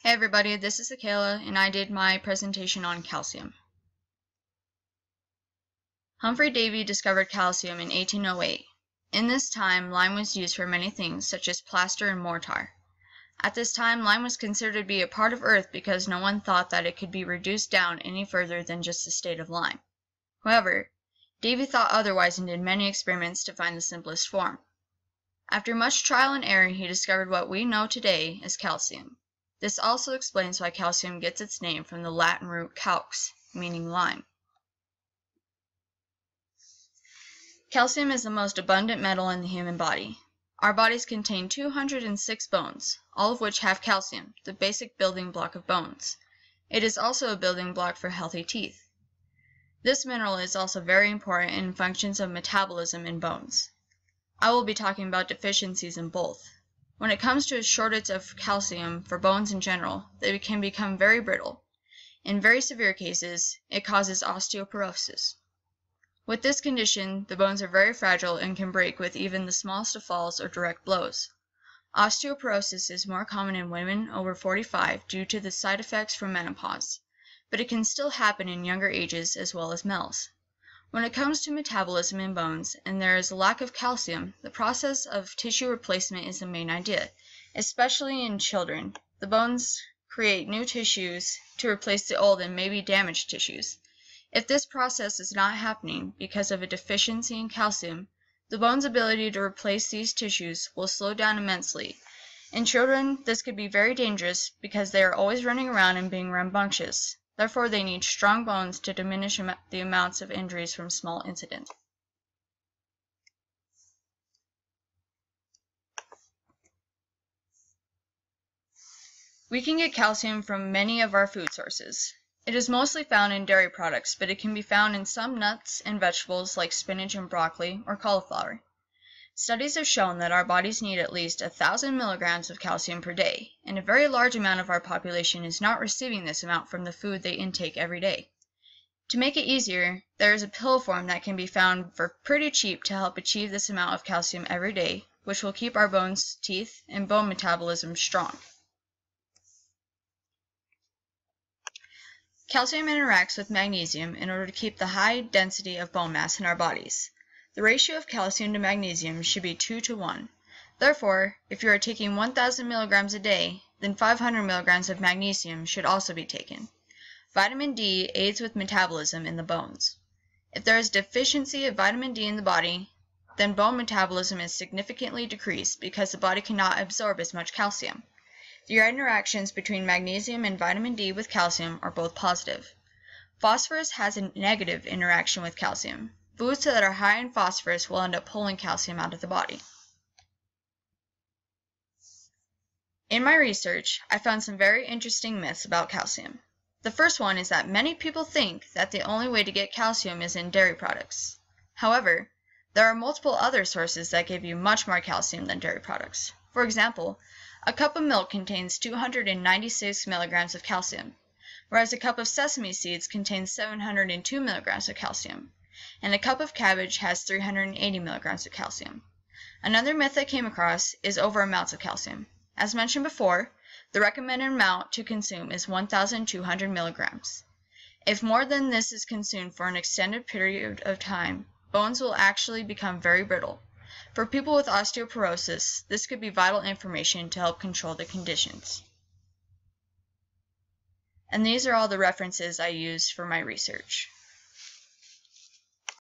Hey everybody, this is Akela, and I did my presentation on calcium. Humphrey Davy discovered calcium in 1808. In this time, lime was used for many things, such as plaster and mortar. At this time, lime was considered to be a part of earth because no one thought that it could be reduced down any further than just a state of lime. However, Davy thought otherwise and did many experiments to find the simplest form. After much trial and error, he discovered what we know today as calcium. This also explains why calcium gets its name from the Latin root calx, meaning lime. Calcium is the most abundant metal in the human body. Our bodies contain 206 bones, all of which have calcium, the basic building block of bones. It is also a building block for healthy teeth. This mineral is also very important in functions of metabolism in bones. I will be talking about deficiencies in both. When it comes to a shortage of calcium for bones in general, they can become very brittle. In very severe cases, it causes osteoporosis. With this condition, the bones are very fragile and can break with even the smallest of falls or direct blows. Osteoporosis is more common in women over 45 due to the side effects from menopause, but it can still happen in younger ages as well as males. When it comes to metabolism in bones and there is a lack of calcium, the process of tissue replacement is the main idea, especially in children. The bones create new tissues to replace the old and maybe damaged tissues. If this process is not happening because of a deficiency in calcium, the bone's ability to replace these tissues will slow down immensely. In children, this could be very dangerous because they are always running around and being rambunctious. Therefore, they need strong bones to diminish the amounts of injuries from small incidents. We can get calcium from many of our food sources. It is mostly found in dairy products, but it can be found in some nuts and vegetables like spinach and broccoli or cauliflower. Studies have shown that our bodies need at least 1,000 milligrams of calcium per day, and a very large amount of our population is not receiving this amount from the food they intake every day. To make it easier, there is a pill form that can be found for pretty cheap to help achieve this amount of calcium every day, which will keep our bones, teeth, and bone metabolism strong. Calcium interacts with magnesium in order to keep the high density of bone mass in our bodies. The ratio of calcium to magnesium should be 2 to 1. Therefore, if you are taking 1,000 milligrams a day, then 500 milligrams of magnesium should also be taken. Vitamin D aids with metabolism in the bones. If there is deficiency of vitamin D in the body, then bone metabolism is significantly decreased because the body cannot absorb as much calcium. The interactions between magnesium and vitamin D with calcium are both positive. Phosphorus has a negative interaction with calcium. Foods that are high in phosphorus will end up pulling calcium out of the body. In my research, I found some very interesting myths about calcium. The first one is that many people think that the only way to get calcium is in dairy products. However, there are multiple other sources that give you much more calcium than dairy products. For example, a cup of milk contains 296 milligrams of calcium, whereas a cup of sesame seeds contains 702 milligrams of calcium. And a cup of cabbage has 380 milligrams of calcium. Another myth I came across is over amounts of calcium. As mentioned before, the recommended amount to consume is 1,200 milligrams. If more than this is consumed for an extended period of time, bones will actually become very brittle. For people with osteoporosis, this could be vital information to help control the conditions. And these are all the references I used for my research.